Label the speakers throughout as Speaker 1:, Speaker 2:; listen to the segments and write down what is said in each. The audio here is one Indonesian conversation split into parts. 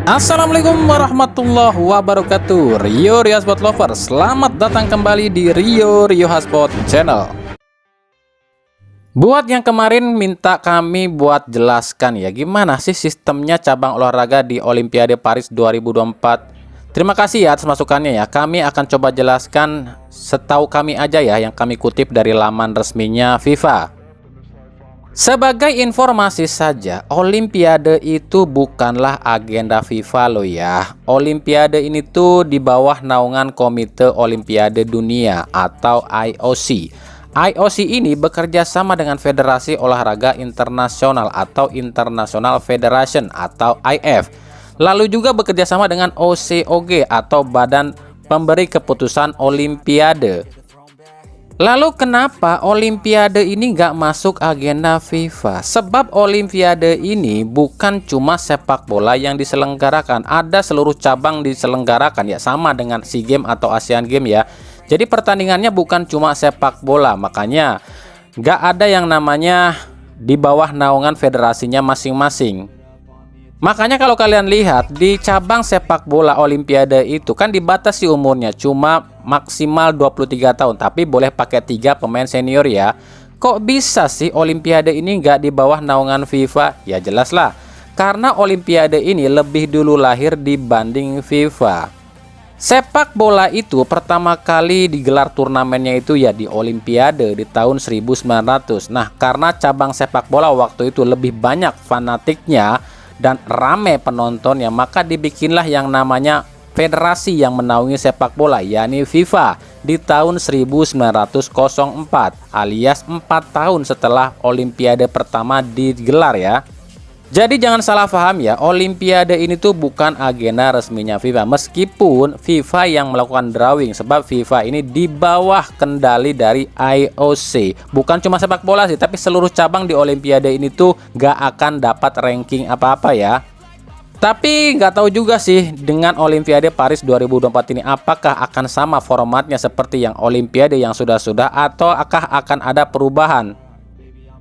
Speaker 1: Assalamualaikum warahmatullahi wabarakatuh. Rio Hotspot Lover, selamat datang kembali di Rio Hotspot Channel. Buat yang kemarin minta kami buat jelaskan ya, gimana sih sistemnya cabang olahraga di Olimpiade Paris 2024. Terima kasih ya atas masukannya ya. Kami akan coba jelaskan setahu kami aja ya, yang kami kutip dari laman resminya FIFA. Sebagai informasi saja, Olimpiade itu bukanlah agenda FIFA loh ya. Olimpiade ini tuh di bawah naungan Komite Olimpiade Dunia atau IOC. IOC ini bekerja sama dengan Federasi Olahraga Internasional atau International Federation atau IF. Lalu juga bekerja sama dengan OCOG atau Badan Pemberi Keputusan Olimpiade. Lalu kenapa Olimpiade ini nggak masuk agenda FIFA? Sebab Olimpiade ini bukan cuma sepak bola yang diselenggarakan, ada seluruh cabang diselenggarakan ya, sama dengan SEA Games atau Asian Games ya. Jadi pertandingannya bukan cuma sepak bola, makanya nggak ada yang namanya di bawah naungan federasinya masing-masing. Makanya kalau kalian lihat di cabang sepak bola Olimpiade itu kan dibatasi umurnya cuma maksimal 23 tahun, tapi boleh pakai 3 pemain senior ya. Kok bisa sih Olimpiade ini nggak di bawah naungan FIFA? Ya jelas lah, karena Olimpiade ini lebih dulu lahir dibanding FIFA. Sepak bola itu pertama kali digelar turnamennya itu ya di Olimpiade di tahun 1900. Nah, karena cabang sepak bola waktu itu lebih banyak fanatiknya dan rame penontonnya, maka dibikinlah yang namanya federasi yang menaungi sepak bola, yakni FIFA di tahun 1904 alias 4 tahun setelah Olimpiade pertama digelar ya. Jadi jangan salah paham ya, Olimpiade ini tuh bukan agenda resminya FIFA, meskipun FIFA yang melakukan drawing, sebab FIFA ini di bawah kendali dari IOC. Bukan cuma sepak bola sih, tapi seluruh cabang di Olimpiade ini tuh gak akan dapat ranking apa-apa ya. Tapi nggak tahu juga sih dengan Olimpiade Paris 2024 ini, apakah akan sama formatnya seperti yang Olimpiade yang sudah-sudah, atau akan ada perubahan.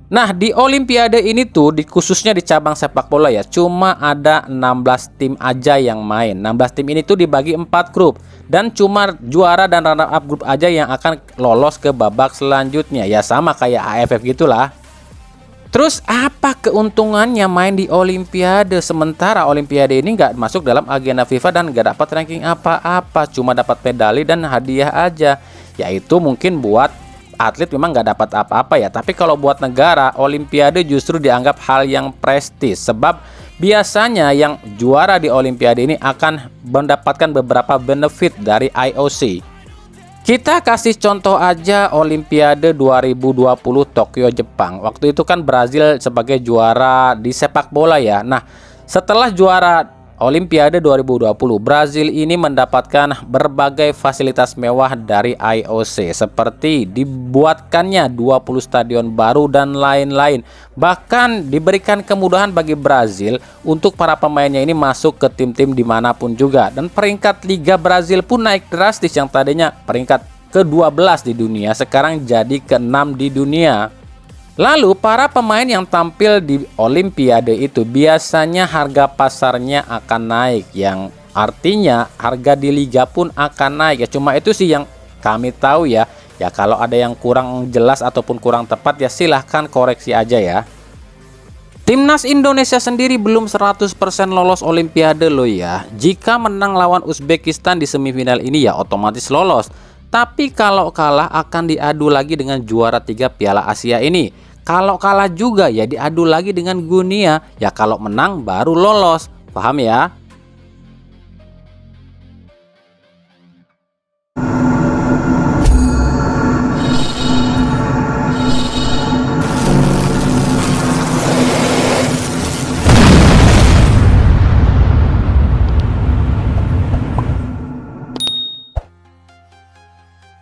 Speaker 1: Nah, di Olimpiade ini tuh khususnya di cabang sepak bola ya, cuma ada 16 tim aja yang main. 16 tim ini tuh dibagi 4 grup, dan cuma juara dan runner up grup aja yang akan lolos ke babak selanjutnya. Ya sama kayak AFF gitulah. Terus apa keuntungannya main di Olimpiade, sementara Olimpiade ini nggak masuk dalam agenda FIFA dan nggak dapat ranking apa-apa, cuma dapat medali dan hadiah aja. Yaitu mungkin buat atlet memang nggak dapat apa-apa ya, tapi kalau buat negara, Olimpiade justru dianggap hal yang prestis, sebab biasanya yang juara di Olimpiade ini akan mendapatkan beberapa benefit dari IOC. Kita kasih contoh aja Olimpiade 2020 Tokyo, Jepang. Waktu itu kan Brazil sebagai juara di sepak bola ya. Nah, setelah juara Olimpiade 2020, Brazil ini mendapatkan berbagai fasilitas mewah dari IOC, seperti dibuatkannya 20 stadion baru dan lain-lain. Bahkan diberikan kemudahan bagi Brazil untuk para pemainnya ini masuk ke tim-tim dimanapun juga. Dan peringkat Liga Brazil pun naik drastis, yang tadinya peringkat ke-12 di dunia, sekarang jadi ke-6 di dunia. Lalu para pemain yang tampil di Olimpiade itu biasanya harga pasarnya akan naik, yang artinya harga di liga pun akan naik ya. Cuma itu sih yang kami tahu ya. Ya kalau ada yang kurang jelas ataupun kurang tepat ya silahkan koreksi aja ya. Timnas Indonesia sendiri belum 100% lolos Olimpiade loh ya. Jika menang lawan Uzbekistan di semifinal ini ya otomatis lolos. Tapi kalau kalah akan diadu lagi dengan juara 3 Piala Asia ini. Kalau kalah juga ya diadu lagi dengan Guinea. Ya kalau menang baru lolos. Paham ya?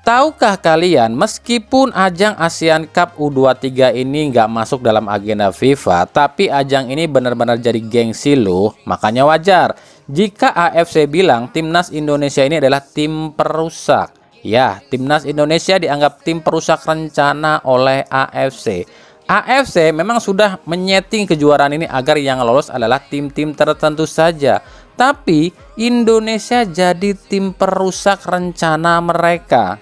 Speaker 1: Tahukah kalian, meskipun ajang ASEAN Cup U23 ini nggak masuk dalam agenda FIFA, tapi ajang ini benar-benar jadi gengsi loh. Makanya wajar jika AFC bilang timnas Indonesia ini adalah tim perusak. Ya, timnas Indonesia dianggap tim perusak rencana oleh AFC. AFC memang sudah menyeting kejuaraan ini agar yang lolos adalah tim-tim tertentu saja. Tapi Indonesia jadi tim perusak rencana mereka.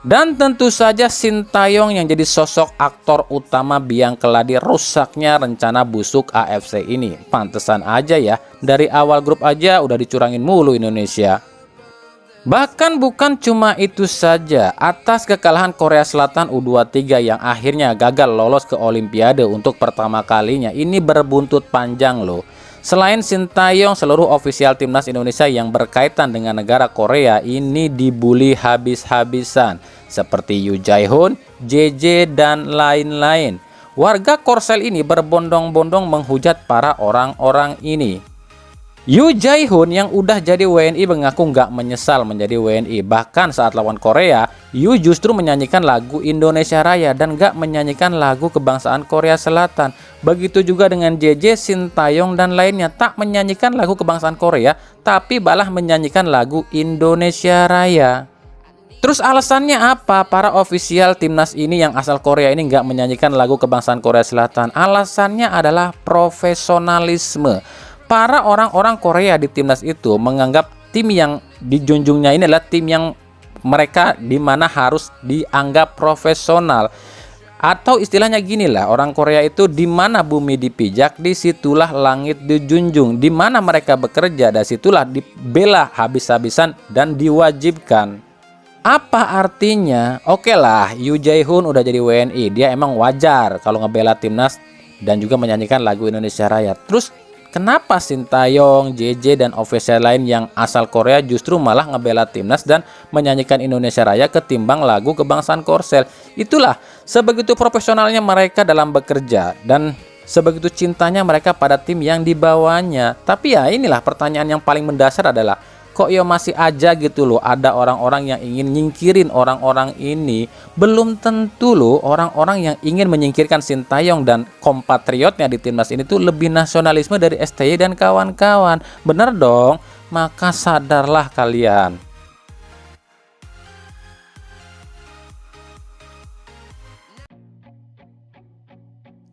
Speaker 1: Dan tentu saja Sintayong yang jadi sosok aktor utama biang keladi rusaknya rencana busuk AFC ini. Pantesan aja ya, dari awal grup aja udah dicurangin mulu Indonesia. Bahkan bukan cuma itu saja, atas kekalahan Korea Selatan U23 yang akhirnya gagal lolos ke Olimpiade untuk pertama kalinya, ini berbuntut panjang loh. Selain Sintayong, seluruh ofisial timnas Indonesia yang berkaitan dengan negara Korea ini dibully habis-habisan, seperti Yoo Jae-hoon, JJ, dan lain-lain. Warga Korsel ini berbondong-bondong menghujat para orang-orang ini. Yoo Jae-hoon yang udah jadi WNI mengaku nggak menyesal menjadi WNI. Bahkan saat lawan Korea, Yoo justru menyanyikan lagu Indonesia Raya dan nggak menyanyikan lagu kebangsaan Korea Selatan. Begitu juga dengan JJ, Sintayong, dan lainnya, tak menyanyikan lagu kebangsaan Korea, tapi malah menyanyikan lagu Indonesia Raya. Terus alasannya apa? Para ofisial timnas ini yang asal Korea ini nggak menyanyikan lagu kebangsaan Korea Selatan. Alasannya adalah profesionalisme. Para orang-orang Korea di timnas itu menganggap tim yang dijunjungnya ini adalah tim yang mereka dimana harus dianggap profesional. Atau istilahnya gini lah, orang Korea itu dimana bumi dipijak, disitulah langit dijunjung. Dimana mereka bekerja, disitulah dibela habis-habisan dan diwajibkan. Apa artinya? Oke lah, Yoo Jae-hoon udah jadi WNI, dia emang wajar kalau ngebela timnas dan juga menyanyikan lagu Indonesia Raya. Terus kenapa Sintayong, JJ, dan ofisial lain yang asal Korea justru malah ngebela timnas dan menyanyikan Indonesia Raya ketimbang lagu kebangsaan Korsel? Itulah sebegitu profesionalnya mereka dalam bekerja dan sebegitu cintanya mereka pada tim yang dibawanya. Tapi ya inilah pertanyaan yang paling mendasar adalah, kok ya masih aja gitu loh ada orang-orang yang ingin nyingkirin orang-orang ini. Belum tentu loh orang-orang yang ingin menyingkirkan Sintayong dan kompatriotnya di timnas ini tuh lebih nasionalisme dari STY dan kawan-kawan. Bener dong, maka sadarlah kalian.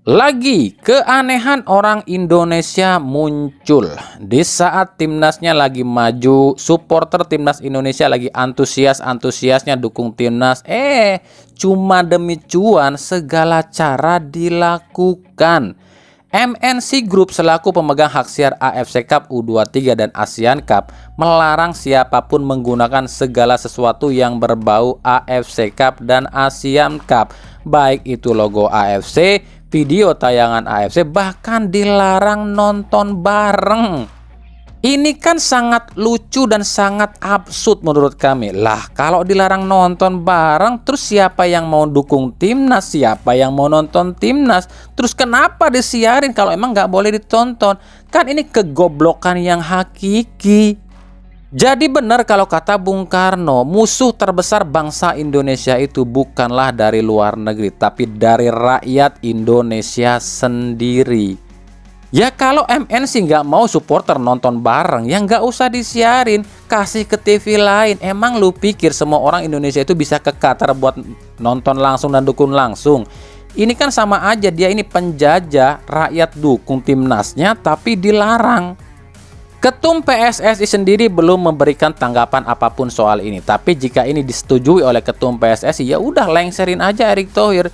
Speaker 1: Lagi keanehan orang Indonesia muncul di saat timnasnya lagi maju, supporter timnas Indonesia lagi antusiasnya dukung timnas. Cuma demi cuan segala cara dilakukan. MNC Group selaku pemegang hak siar AFC Cup U23 dan ASEAN Cup melarang siapapun menggunakan segala sesuatu yang berbau AFC Cup dan ASEAN Cup, baik itu logo AFC, video tayangan AFC, bahkan dilarang nonton bareng. Ini kan sangat lucu dan sangat absurd menurut kami. Lah, kalau dilarang nonton bareng, terus siapa yang mau dukung timnas? Siapa yang mau nonton timnas? Terus kenapa disiarin kalau emang nggak boleh ditonton? Kan ini kegoblokan yang hakiki. Jadi benar kalau kata Bung Karno, musuh terbesar bangsa Indonesia itu bukanlah dari luar negeri, tapi dari rakyat Indonesia sendiri. Ya kalau MNC nggak mau supporter nonton bareng, ya nggak usah disiarin, kasih ke TV lain. Emang lu pikir semua orang Indonesia itu bisa ke Qatar buat nonton langsung dan dukung langsung? Ini kan sama aja, dia ini penjajah, rakyat dukung timnasnya tapi dilarang. Ketum PSSI sendiri belum memberikan tanggapan apapun soal ini. Tapi jika ini disetujui oleh Ketum PSSI, ya udah lengserin aja Erick Thohir.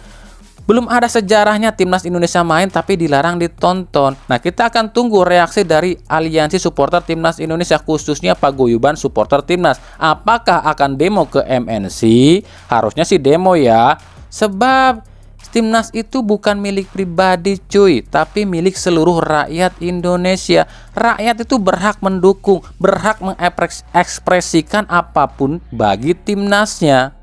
Speaker 1: Belum ada sejarahnya timnas Indonesia main tapi dilarang ditonton. Nah, kita akan tunggu reaksi dari aliansi supporter timnas Indonesia, khususnya paguyuban supporter timnas. Apakah akan demo ke MNC? Harusnya sih demo ya. Sebab timnas itu bukan milik pribadi cuy, tapi milik seluruh rakyat Indonesia. Rakyat itu berhak mendukung, berhak mengekspresikan apapun bagi timnasnya.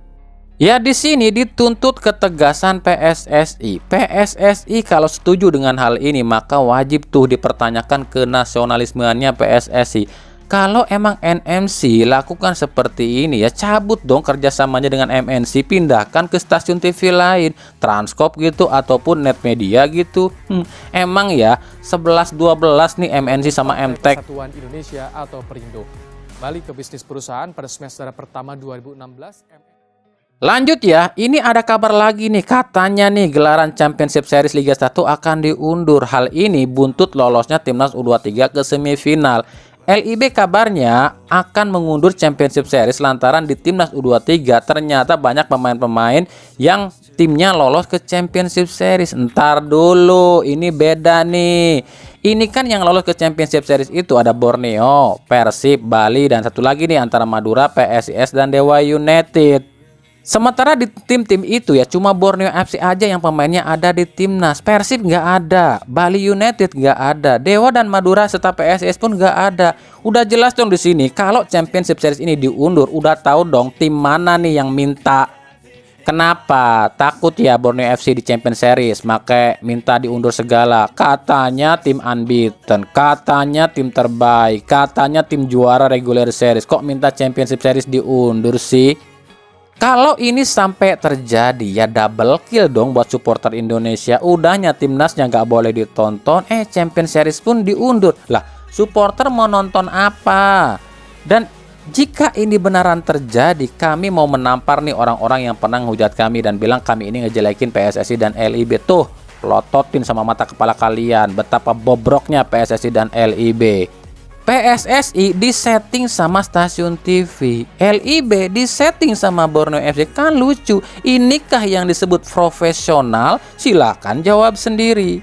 Speaker 1: Ya di sini dituntut ketegasan PSSI. PSSI kalau setuju dengan hal ini maka wajib tuh dipertanyakan kenasionalismeannya PSSI. Kalau emang NMC lakukan seperti ini ya cabut dong kerjasamanya dengan MNC, pindahkan ke stasiun TV lain, Transkop gitu ataupun Net Media gitu. Emang ya 11-12 nih MNC sama MTEK.
Speaker 2: Persatuan Indonesia atau Perindo. Balik ke bisnis perusahaan pada semester pertama 2016.
Speaker 1: Lanjut ya, ini ada kabar lagi nih, katanya nih gelaran Championship Series Liga 1 akan diundur. Hal ini buntut lolosnya Timnas U23 ke semifinal. LIB kabarnya akan mengundur Championship Series lantaran di Timnas U23 ternyata banyak pemain-pemain yang timnya lolos ke Championship Series. Entar dulu, ini beda nih. Ini kan yang lolos ke Championship Series itu ada Borneo, Persib, Bali, dan satu lagi nih antara Madura, PSIS, dan Dewa United. Sementara di tim-tim itu ya cuma Borneo FC aja yang pemainnya ada di timnas. Persib nggak ada, Bali United nggak ada, Dewa dan Madura serta PSIS pun nggak ada. Udah jelas dong di sini kalau Championship Series ini diundur, udah tahu dong tim mana nih yang minta. Kenapa? Takut ya Borneo FC di Champion Series, makanya minta diundur segala. Katanya tim unbeaten, katanya tim terbaik, katanya tim juara regular series. Kok minta Championship Series diundur sih? Kalau ini sampai terjadi ya double kill dong buat supporter Indonesia. Udahnya timnasnya nggak boleh ditonton, Champion Series pun diundur. Lah, supporter mau nonton apa? Dan jika ini beneran terjadi, kami mau menampar nih orang-orang yang pernah menghujat kami dan bilang kami ini ngejelekin PSSI dan LIB. Tuh, lototin sama mata kepala kalian betapa bobroknya PSSI dan LIB. PSSI disetting sama stasiun TV, LIB disetting sama Borneo FC. Kan lucu. Inikah yang disebut profesional? Silakan jawab sendiri.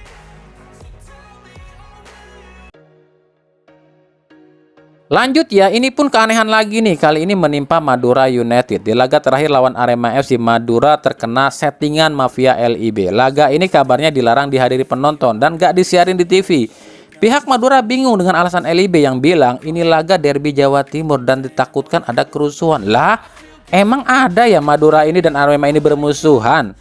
Speaker 1: Lanjut ya, ini pun keanehan lagi nih. Kali ini menimpa Madura United. Di laga terakhir lawan Arema FC, Madura terkena settingan mafia LIB. Laga ini kabarnya dilarang dihadiri penonton dan gak disiarin di TV. Pihak Madura bingung dengan alasan LIB yang bilang ini laga derby Jawa Timur dan ditakutkan ada kerusuhan. Lah, emang ada ya Madura ini dan Arema ini bermusuhan?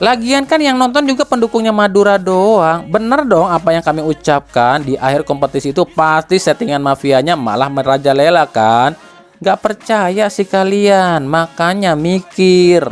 Speaker 1: Lagian kan yang nonton juga pendukungnya Madura doang. Bener dong apa yang kami ucapkan, di akhir kompetisi itu pasti settingan mafianya malah merajalela kan? Gak percaya sih kalian, makanya mikir.